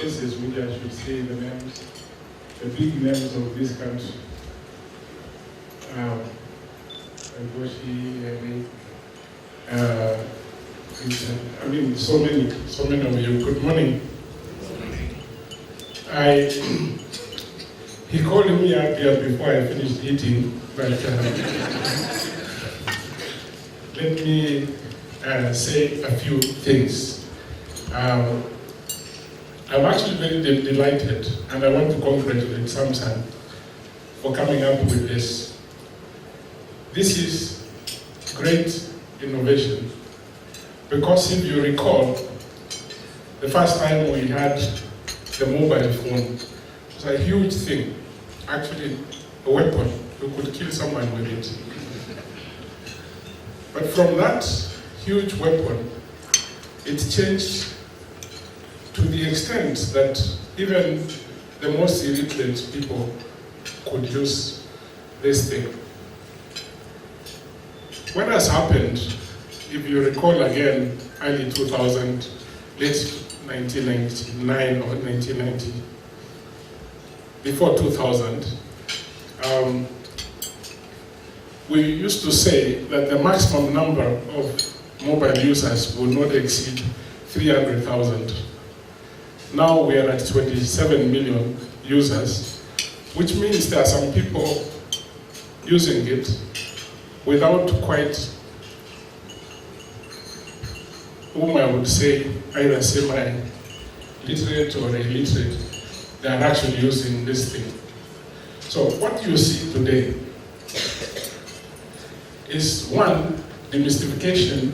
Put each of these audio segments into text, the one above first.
faces which I should say the names, the big names of this country. I mean, so many of you. Good morning. He called me up here before I finished eating, but let me say a few things. I'm actually very delighted, and I want to congratulate Samson for coming up with this. This is great innovation, because if you recall, the first time we had the mobile phone, it was a huge thing. Actually, a weapon. You could kill someone with it. But from that huge weapon, it changed to the extent that even the most illiterate people could use this thing. What has happened, if you recall again, early 2000, late 1999 or 1990, before 2000, we used to say that the maximum number of mobile users will not exceed 300,000. Now we are at 27 million users, which means there are some people using it without quite, whom I would say either semi-literate or illiterate, they are actually using this thing. So what you see today is, one, demystification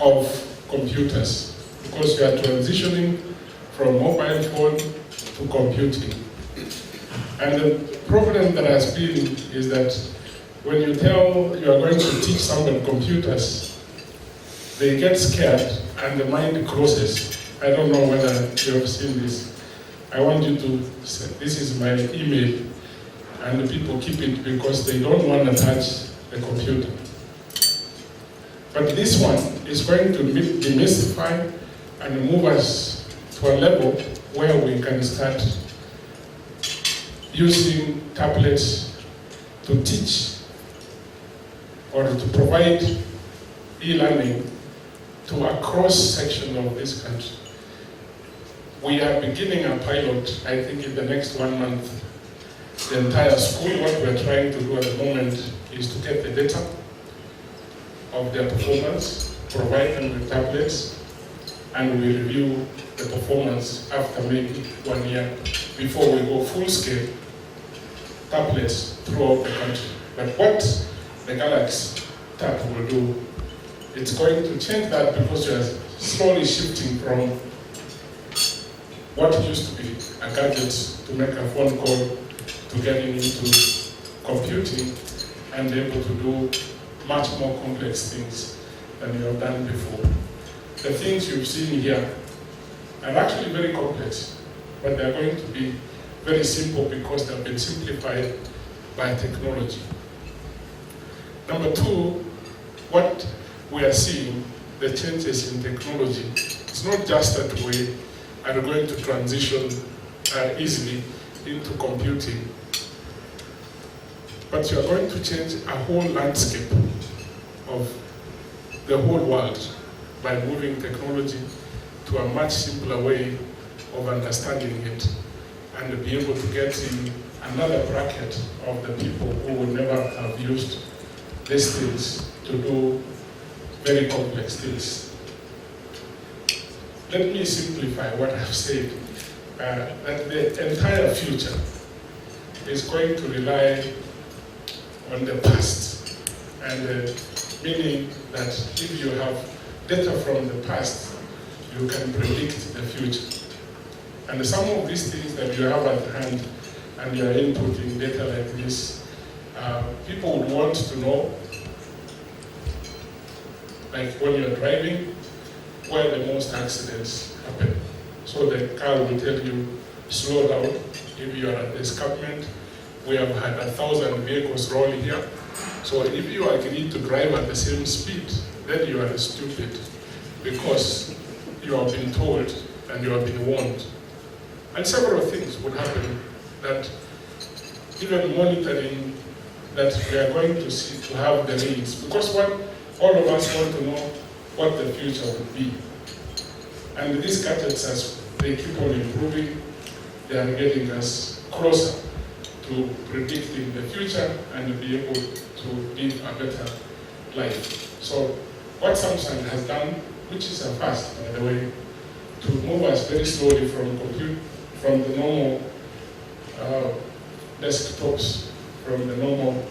of computers, because we are transitioning from mobile phone to computing. And the problem that has been is that when you tell you are going to teach someone computers, they get scared and the mind crosses. I don't know whether you have seen this. I want you to say, this is my email, and the people keep it because they don't want to touch the computer. But this one is going to demystify and move us to a level where we can start using tablets to teach or to provide e-learning to a cross-section of this country. We are beginning a pilot, I think in the next 1 month. The entire school, what we're trying to do at the moment is to get the data of their performance, provide them with tablets, and we review the performance after maybe 1 year before we go full-scale tablets throughout the country. But what the Galaxy tab will do, it's going to change that, because we are slowly shifting from what used to be a gadget to make a phone call to getting into computing and able to do much more complex things than you have done before. The things you've seen here are actually very complex, but they're going to be very simple because they've been simplified by technology. Number two, what we are seeing, the changes in technology, it's not just that we are going to transition easily into computing, but you are going to change a whole landscape of the whole world by moving technology to a much simpler way of understanding it, and be able to get in another bracket of the people who would never have used these things to do very complex things. Let me simplify what I've said, that the entire future is going to rely on the past, and meaning that if you have data from the past, you can predict the future. And some of these things that you have at hand and you are inputting data like this, people would want to know, like when you're driving, where the most accidents happen. So the car will tell you, slow down. If you are at the escarpment, we have had 1,000 vehicles roll here. So if you agree to drive at the same speed, then you are stupid, because you have been told and you have been warned. And several things would happen that even monitoring that we are going to see to have the needs. Because what all of us want to know what the future will be. And these gadgets, as they keep on improving, they are getting us closer to predicting the future and be able to live a better life. So what Samsung has done, which is a first, by the way, to move us very slowly from the normal desktops, from the normal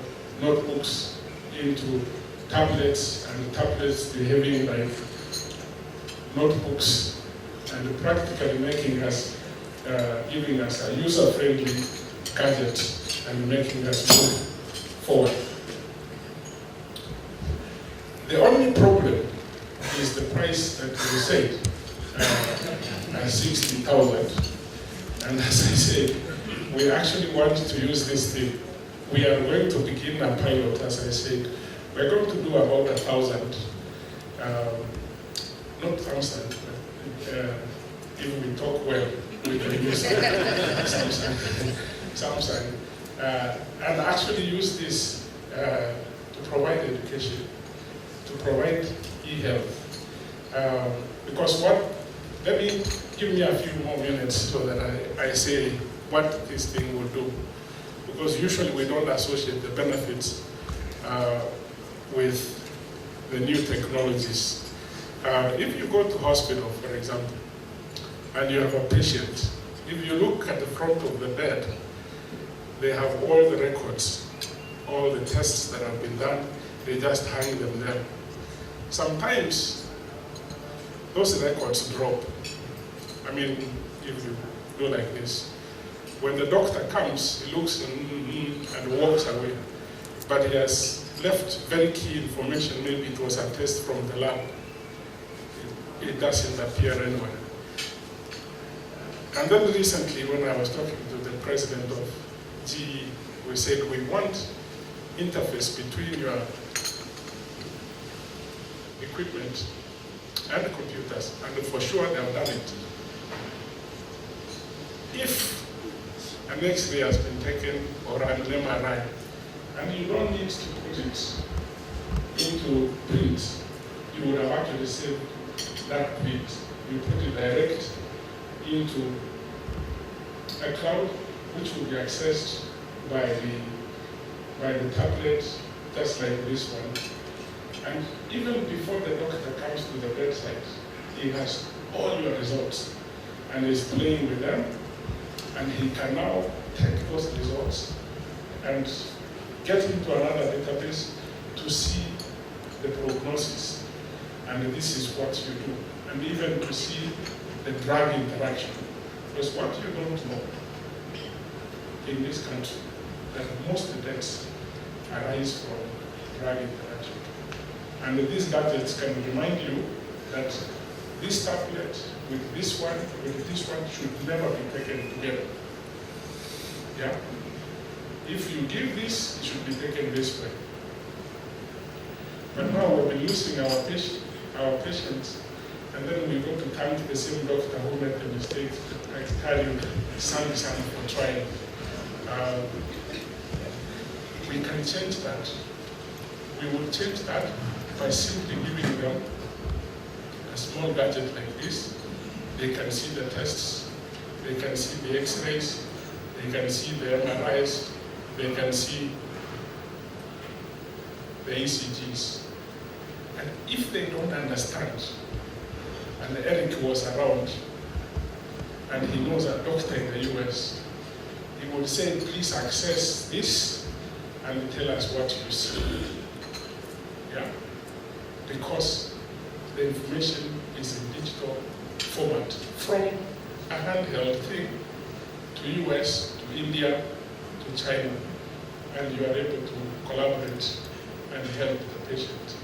notebooks into tablets, and tablets behaving like notebooks, and practically making us, giving us a user-friendly gadget and making us move forward. The only problem is the price that we said, 60,000. And as I said, we actually want to use this thing. We are going to begin a pilot, as I said. We're going to do about 1,000, not 1,000, but if we talk well, we can use Samsung, and actually use this to provide education, to provide e-health. Because let me give me a few more minutes so that I say what this thing will do. Because usually we don't associate the benefits with the new technologies. If you go to hospital, for example, and you have a patient, if you look at the front of the bed, they have all the records, all the tests that have been done, they just hang them there. Sometimes those records drop. I mean, if you do like this, when the doctor comes, he looks and walks away, but he has left very key information. Maybe it was a test from the lab. It doesn't appear anywhere. And then recently, when I was talking to the president of GE, we said we want interface between your equipment and the computers, and for sure they have done it. If an X-ray has been taken or an MRI, and you don't need to put it into print, you would have actually saved that print. You put it direct into a cloud, which will be accessed by the tablet, just like this one. And even before the doctor comes to the bedside, he has all your results and is playing with them, and he can now take those results and get into another database to see the prognosis. And this is what you do. And even to see the drug interaction. Because what you don't know in this country, that most deaths arise from drug interaction. And these gadgets can remind you that this tablet with this one should never be taken together. Yeah? If you give this, it should be taken this way. But now we've been losing our patients, and then we go to thank the same doctor who made the mistake. I tell you, thank for trying. We can change that. We will change that by simply giving them a small gadget like this. They can see the tests, they can see the X-rays, they can see the MRIs, they can see the ECGs. And if they don't understand, and Eric was around, and he knows a doctor in the US, he would say, please access this and tell us what you see. Yeah? Because the information is in digital format from a handheld thing to US, to India, to China, and you are able to collaborate and help the patient.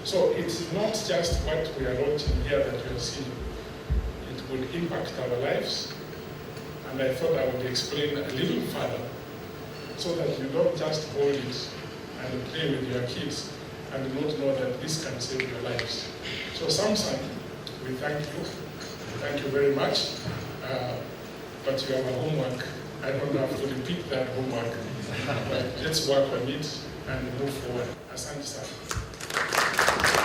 So it's not just what we are launching here that you are seeing. It will impact our lives, and I thought I would explain a little further so that you don't just hold it and play with your kids and not know that this can save your lives. So Samsung, we thank you. Thank you very much. but you have a homework. I don't have to repeat that homework. But let's work on it and move forward. Asante sana.